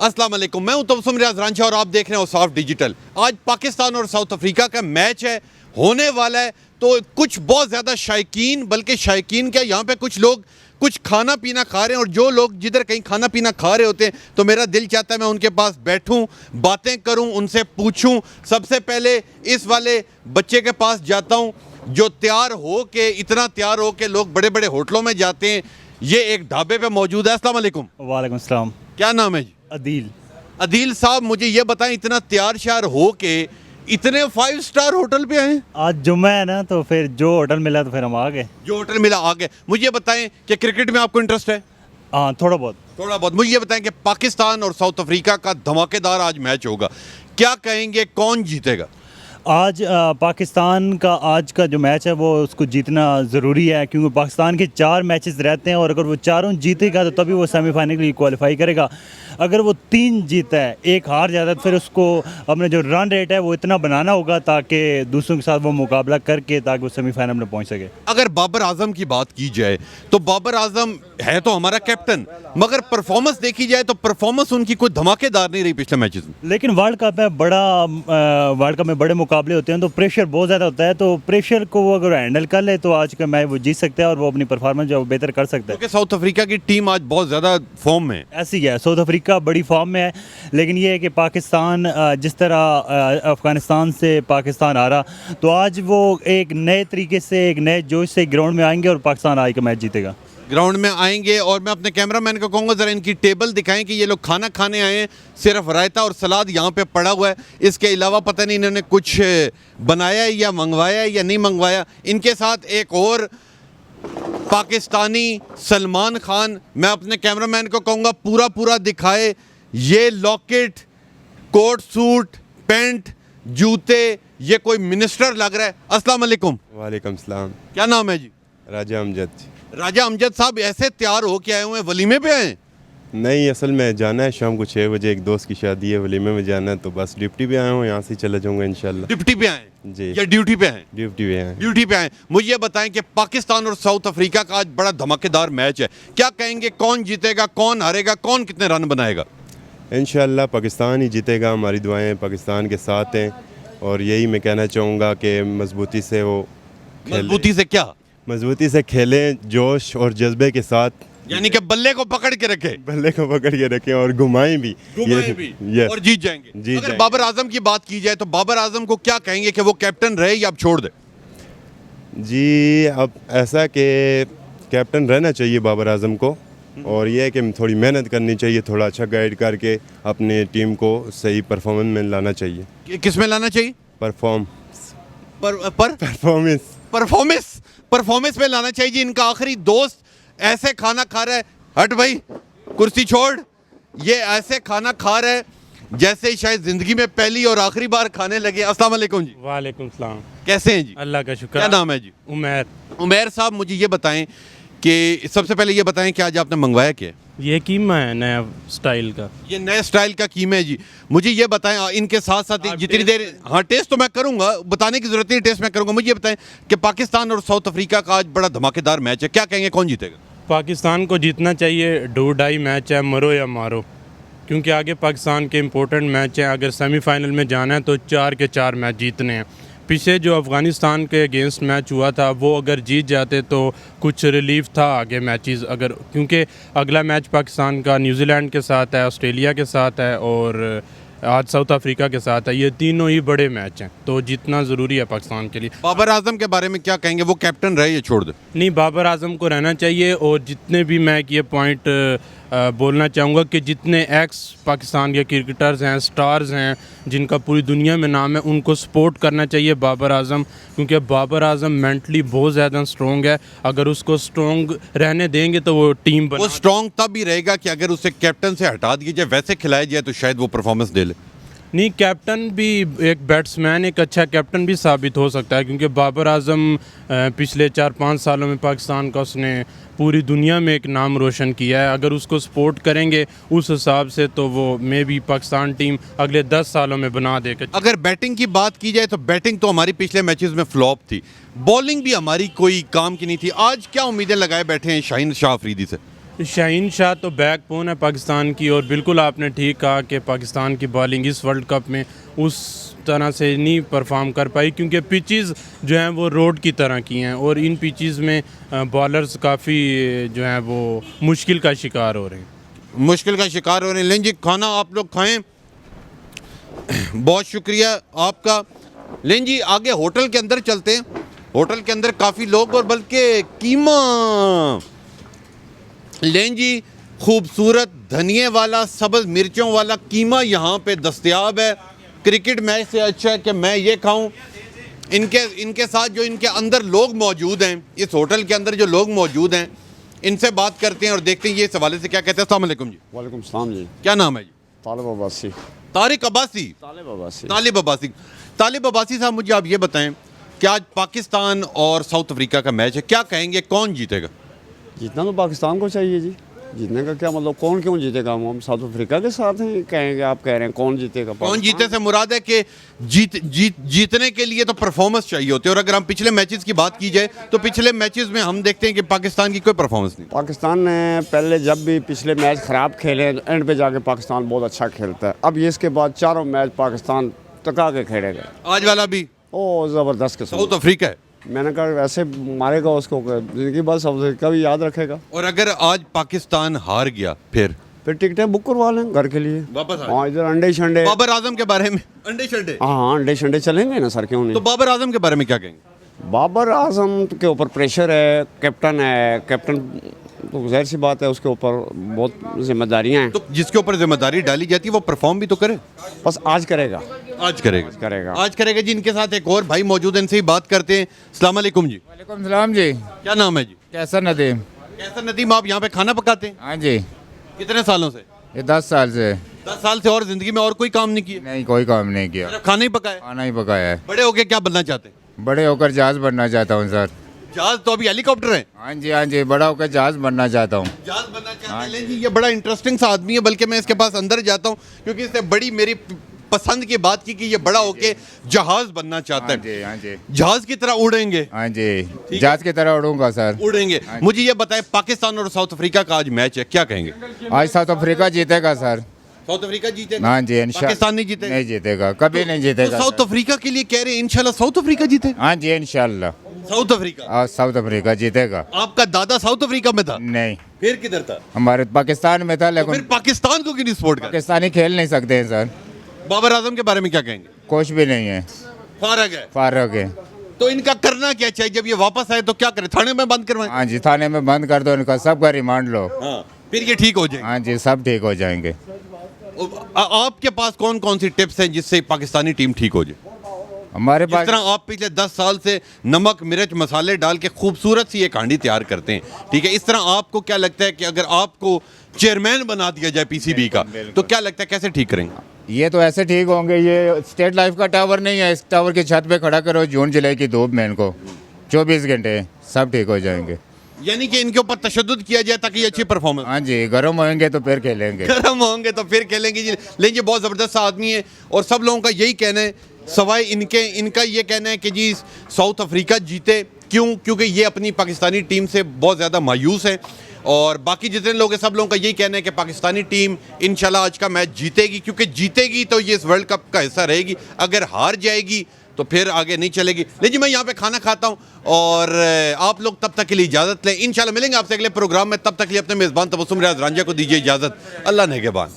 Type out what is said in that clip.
अस्सलाम वालेकुम, मैं हूं तबसुम रियाज रांझा और आप देख रहे हो साफ डिजिटल। आज पाकिस्तान और साउथ अफ्रीका का मैच है, होने वाला है। तो कुछ बहुत ज़्यादा शायकीन, बल्कि शायकीन क्या, यहाँ पे कुछ लोग कुछ खाना पीना खा रहे हैं, और जो लोग जिधर कहीं खाना पीना खा रहे होते हैं तो मेरा दिल चाहता है मैं उनके पास बैठूं, बातें करूं, उनसे पूछूं। सबसे पहले इस वाले बच्चे के पास जाता हूं जो तैयार हो के, इतना तैयार हो के लोग बड़े बड़े होटलों में जाते हैं। ये एक ढाबे पे मौजूद है। अस्सलाम वालेकुम। वालेकुम सलाम। क्या नाम है जी? अदील। अदील साहब, मुझे ये बताएं, इतना तैयार श्यार हो के इतने 5 स्टार होटल पे आए? आज जुम्मा है ना, तो फिर जो होटल मिला तो फिर हम आ गए। जो होटल मिला आ गए। मुझे ये बताएं कि क्रिकेट में आपको इंटरेस्ट है? हाँ, थोड़ा बहुत। थोड़ा बहुत। मुझे ये बताएं कि पाकिस्तान और साउथ अफ्रीका का धमाकेदार आज मैच होगा, क्या कहेंगे, कौन जीतेगा? आज पाकिस्तान का आज का जो मैच है वो उसको जीतना ज़रूरी है, क्योंकि पाकिस्तान के 4 मैचेस रहते हैं और अगर वो चारों जीतेगा तो तभी वो सेमीफाइनल के लिए क्वालिफाई करेगा। अगर वो 3 जीता है, 1 हार जाता है, तो फिर उसको अपने जो रन रेट है वो इतना बनाना होगा ताकि दूसरों के साथ वो मुकाबला करके ताकि वो सेमीफाइनल में पहुँच सके। अगर बाबर आजम की बात की जाए तो बाबर आजम है तो हमारा कैप्टन, मगर परफॉर्मेंस देखी जाए तो परफॉर्मेंस उनकी कोई धमाकेदार नहीं रही पिछले मैचेस में। लेकिन वर्ल्ड कप है, वर्ल्ड कप में बड़े मुकाबले होते हैं तो प्रेशर बहुत ज़्यादा होता है, तो प्रेशर को वो अगर हैंडल कर ले तो आज का मैच वो जीत सकता है और वो अपनी परफॉर्मेंस जो बेहतर कर सकता है। क्योंकि साउथ अफ्रीका की टीम आज बहुत ज़्यादा फॉर्म में है। ऐसी है, साउथ अफ्रीका बड़ी फॉर्म में है, लेकिन ये है कि पाकिस्तान जिस तरह अफ़गानिस्तान से पाकिस्तान आ रहा, तो आज वो एक नए तरीके से, एक नए जोश से ग्राउंड में आएंगे और पाकिस्तान आज का मैच जीतेगा। ग्राउंड में आएंगे। और मैं अपने कैमरामैन को कहूँगा ज़रा इनकी टेबल दिखाएं कि ये लोग खाना खाने आए हैं। सिर्फ रायता और सलाद यहाँ पे पड़ा हुआ है, इसके अलावा पता नहीं इन्होंने कुछ बनाया है या मंगवाया है या नहीं मंगवाया। इनके साथ एक और पाकिस्तानी सलमान खान। मैं अपने कैमरामैन को कहूँगा पूरा पूरा दिखाए। ये लॉकेट, कोट सूट, पैंट, जूते, ये कोई मिनिस्टर लग रहा है। अस्सलाम वालेकुम। वालेकुम सलाम। क्या नाम है जी? राजा अमजद। राजा अमजद साहब, ऐसे तैयार हो के आए हुए हैं, वलीमे पे आए हैं? नहीं, असल में जाना है शाम को 6 बजे, एक दोस्त की शादी है, वलीमे में जाना है, तो बस ड्यूटी पे आया हूँ, यहाँ से चला जाऊँगा इंशाल्लाह। डिप्टी पे आए जी। या ड्यूटी पे आए? ड्यूटी पे आए। ड्यूटी पे आए। मुझे ये बताएं कि पाकिस्तान और साउथ अफ्रीका का आज बड़ा धमाकेदार मैच है, क्या कहेंगे, कौन जीतेगा, कौन हारेगा, कौन कितने रन बनाएगा? इंशाल्लाह पाकिस्तान ही जीतेगा, हमारी दुआएं पाकिस्तान के साथ हैं, और यही मैं कहना चाहूँगा कि मजबूती से वो मजबूती से क्या? मजबूती से खेलें, जोश और जज्बे के साथ, यानी कि बल्ले को पकड़ के रखे, बल्ले को पकड़ के रखें और घुमाएं भी, और जीत जाएंगे। अगर बाबर आजम की बात की जाए तो बाबर आजम को क्या कहेंगे कि वो कैप्टन रहे या अब छोड़ दे? जी, अब ऐसा कि कैप्टन रहना चाहिए बाबर आजम को, और ये है कि थोड़ी मेहनत करनी चाहिए, थोड़ा अच्छा गाइड करके अपने टीम को सही परफॉर्मेंस में लाना चाहिए। किस में लाना चाहिए? परफॉर्मेंस में लाना चाहिए जी। इनका आखिरी दोस्त ऐसे खाना खा रहा है, हट भाई कुर्सी छोड़, ये ऐसे खाना खा रहा है जैसे शायद जिंदगी में पहली और आखिरी बार खाने लगे। अस्सलाम वालेकुम जी। वालेकुम सलाम। कैसे हैं जी? अल्लाह का शुक्र। क्या नाम है जी? उमैर। उमैर साहब, मुझे ये बताएं कि सबसे पहले ये बताएं कि आज आपने मंगवाया क्या? ये कीमा है नया स्टाइल का। ये नए स्टाइल का कीमा है जी। मुझे ये बताएं, इनके साथ साथ जितनी देर, हाँ टेस्ट तो मैं करूंगा, बताने की जरूरत नहीं, टेस्ट मैं करूंगा। मुझे ये बताएं कि पाकिस्तान और साउथ अफ्रीका का आज बड़ा धमाकेदार मैच है, क्या कहेंगे, कौन जीतेगा? पाकिस्तान को जीतना चाहिए, डू डाई मैच है, मरो या मारो, क्योंकि आगे पाकिस्तान के इम्पोर्टेंट मैच हैं। अगर सेमीफाइनल में जाना है तो 4 के 4 मैच जीतने हैं। पीछे जो अफ़गानिस्तान के अगेंस्ट मैच हुआ था वो अगर जीत जाते तो कुछ रिलीफ था आगे मैचेस, अगर, क्योंकि अगला मैच पाकिस्तान का न्यूजीलैंड के साथ है, ऑस्ट्रेलिया के साथ है और आज साउथ अफ्रीका के साथ है। ये तीनों ही बड़े मैच हैं, तो जीतना ज़रूरी है पाकिस्तान के लिए। बाबर आजम के बारे में क्या कहेंगे, वो कैप्टन रहे या छोड़ दे? नहीं, बाबर आजम को रहना चाहिए, और जितने भी मैं ये पॉइंट बोलना चाहूँगा कि जितने एक्स पाकिस्तान के क्रिकेटर्स हैं, स्टार्स हैं, जिनका पूरी दुनिया में नाम है, उनको सपोर्ट करना चाहिए बाबर आजम, क्योंकि बाबर आजम मेंटली बहुत ज़्यादा स्ट्रॉन्ग है। अगर उसको स्ट्रॉन्ग रहने देंगे तो वो टीम वो स्ट्रॉन्ग तब ही रहेगा कि अगर उसे कैप्टन से हटा दिया जाए, वैसे खिलाया जाए तो शायद वो परफॉर्मेंस दे ले। नहीं, कैप्टन भी एक बैट्समैन, एक अच्छा कैप्टन भी साबित हो सकता है, क्योंकि बाबर आजम पिछले 4-5 सालों में पाकिस्तान का उसने पूरी दुनिया में एक नाम रोशन किया है। अगर उसको सपोर्ट करेंगे उस हिसाब से तो वो मे भी पाकिस्तान टीम अगले 10 सालों में बना देगा। अगर बैटिंग की बात की जाए तो बैटिंग तो हमारी पिछले मैचेस में फ्लॉप थी, बॉलिंग भी हमारी कोई काम की नहीं थी। आज क्या उम्मीदें लगाए बैठे हैं शाहीन शाह अफरीदी से? शाहीन शाह तो बैकबोन है पाकिस्तान की, और बिल्कुल आपने ठीक कहा कि पाकिस्तान की बॉलिंग इस वर्ल्ड कप में उस तरह से नहीं परफॉर्म कर पाई, क्योंकि पिचेस जो हैं वो रोड की तरह की हैं, और इन पिचेस में बॉलर्स काफ़ी जो हैं वो मुश्किल का शिकार हो रहे हैं। मुश्किल का शिकार हो रहे हैं। लें जी, खाना आप लोग खाएं, बहुत शुक्रिया आपका। लें जी, आगे होटल के अंदर चलते हैं। होटल के अंदर काफ़ी लोग, और बल्कि कीमा, लें जी, खूबसूरत धनिए वाला सब्ज़ मिर्चों वाला कीमा यहाँ पे दस्तयाब है। क्रिकेट मैच से अच्छा है कि मैं ये खाऊं। इनके साथ जो इनके अंदर लोग मौजूद हैं, इस होटल के अंदर जो लोग मौजूद हैं, इनसे बात करते हैं और देखते हैं ये इस हवाले से क्या कहते हैं। अस्सलाम वालेकुम जी। वालेकुम सलाम जी। क्या नाम है जी? तालिब अब्बासी। तारिक अब्बासी। तालिब अब्बासी। तालिब अब्बासी। तालिब अब्बासी साहब, मुझे आप ये बताएं कि आज पाकिस्तान और साउथ अफ्रीका का मैच है, क्या कहेंगे कौन जीतेगा? जीतना तो पाकिस्तान को चाहिए जी। जीतने का क्या मतलब, कौन क्यों जीतेगा? हम साउथ अफ्रीका के साथ हैं, कहेंगे आप कह रहे हैं कौन जीतेगा? कौन जीते से मुराद है कि जीतने के लिए तो परफॉर्मेंस चाहिए होती है, और अगर हम पिछले मैचेस की बात की जाए तो पिछले मैचेस में हम देखते हैं कि पाकिस्तान की कोई परफॉर्मेंस नहीं। पाकिस्तान ने पहले जब भी पिछले मैच ख़राब खेले, एंड पे जाके पाकिस्तान बहुत अच्छा खेलता है। अब ये इसके बाद चारों मैच पाकिस्तान टका के खेलेगा। आज वाला भी ओ ज़बरदस्त किस्म। साउथ अफ्रीका है, मैंने कहा वैसे मारेगा उसको, जिंदगी भर साउथ अफ्रीका भी याद रखेगा। और अगर आज पाकिस्तान हार गया फिर टिकटें बुक करवा लें घर के लिए वापस आ हाँ, इधर अंडे शंडे। बाबर आजम के बारे में अंडे शंडे, हाँ, अंडे शंडे चलेंगे ना सर, क्यों नहीं? तो बाबर आजम के बारे में क्या कहेंगे? बाबर आजम के ऊपर प्रेशर है, कैप्टन है, कैप्टन तो जाहिर सी बात है उसके ऊपर बहुत जिम्मेदारियां हैं। तो जिसके ऊपर जिम्मेदारी डाली जाती है वो परफॉर्म भी तो करे। बस आज करेगा। आज करेगा, करेगा। आज करेगा जी। इनके साथ एक और भाई मौजूद है, इनसे ही बात करते हैं। अस्सलाम वालेकुम जी। वालेकुम सलाम जी। क्या नाम है जी? कैसा नदीम? कैसा नदीम, आप यहाँ पे खाना पकाते हैं? हाँ जी, कितने सालों से? ये 10 साल से 10 साल से। और जिंदगी में और कोई काम नहीं किया? नहीं, कोई काम नहीं किया, सिर्फ खाना ही पकाया। खाना ही पकाया है। बड़े होके क्या बनना चाहते हैं? बड़े होकर जहाज बनना चाहता हूँ सर। जहाज तो अभी हेलीकॉप्टर है। हाँ जी, बड़ा होकर जहाज बनना चाहता हूँ। जहाज बनना चाहते हैं जी। ये बड़ा इंटरेस्टिंग सा आदमी है, बल्कि मैं इसके पास अंदर जाता हूँ क्योंकि इससे बड़ी मेरी पसंद की बात की कि ये बड़ा होके जहाज बनना चाहता है। हाँ जी, जहाज की तरह उड़ेंगे। हाँ जी, जहाज की तरह उड़ूंगा सर। उड़ेंगे। मुझे ये बताएं, पाकिस्तान और साउथ अफ्रीका का आज मैच है, क्या कहेंगे? आज साउथ अफ्रीका जीतेगा सर। साउथ अफ्रीका जीतेगा? हाँ जी, इंशाल्लाह। पाकिस्तान नहीं जीतेगा? नहीं जीतेगा, कभी नहीं जीतेगा। तो साउथ अफ्रीका के लिए कह रहे हैं इंशाल्लाह साउथ अफ्रीका जीते? हाँ जी, इंशाल्लाह साउथ अफ्रीका। आज साउथ अफ्रीका जीतेगा। आपका दादा साउथ अफ्रीका में था? नहीं, फिर किधर था? हमारे पाकिस्तान में था, तो फिर लेकिन पाकिस्तान को क्यों नहीं सपोर्ट कर? पाकिस्तानी खेल नहीं सकते हैं सर। बाबर आजम के बारे में क्या कहेंगे? कुछ भी नहीं है, फारग है। फारग है। तो इनका करना क्या चाहिए? जब ये वापस आए तो क्या करें? थाने में बंद करवाएं? हाँ जी, थाने में बंद कर दो इनका, सबका रिमांड लो। हाँ, फिर ये ठीक हो जाएंगे। हाँ जी, सब ठीक हो जाएंगे। आपके पास कौन कौन सी टिप्स हैं जिससे पाकिस्तानी टीम ठीक हो जाए? हमारे जिस पास तरह आप पिछले 10 साल से नमक मिर्च मसाले डाल के खूबसूरत सी एक हांडी तैयार करते हैं, ठीक है, इस तरह आपको क्या लगता है कि अगर आपको चेयरमैन बना दिया जाए पीसीबी का, तो क्या लगता है कैसे ठीक करेंगे? ये तो ऐसे ठीक होंगे। ये स्टेट लाइफ का टावर नहीं है, इस टावर की छत पे खड़ा करो जून जुलाई की धूप में इनको 24 घंटे, सब ठीक हो जाएंगे। यानी कि इनके ऊपर तशद्दुद किया जाए ताकि ये अच्छी परफॉर्मेंस। हाँ जी, गर्म होंगे तो फिर खेलेंगे। गर्म होंगे तो फिर खेलेंगे जी। लेकिन ये बहुत ज़बरदस्त आदमी है और सब लोगों का यही कहना है, सवाए इनका ये कहना है कि जी साउथ अफ्रीका जीते। क्यों? क्योंकि ये अपनी पाकिस्तानी टीम से बहुत ज़्यादा मायूस है, और बाकी जितने लोग हैं सब लोगों का यही कहना है कि पाकिस्तानी टीम इंशाल्लाह आज का मैच जीतेगी, क्योंकि जीतेगी तो ये इस वर्ल्ड कप का हिस्सा रहेगी। अगर हार जाएगी तो फिर आगे नहीं चलेगी। लेकिन मैं यहाँ पे खाना खाता हूँ और आप लोग तब तक के लिए इजाज़त लें। इंशाल्लाह मिलेंगे आपसे अगले प्रोग्राम में। तब तक के लिए अपने मेज़बान तबस्सुम रियाज रांझा को दीजिए इजाज़त। अल्लाह नेगहबान।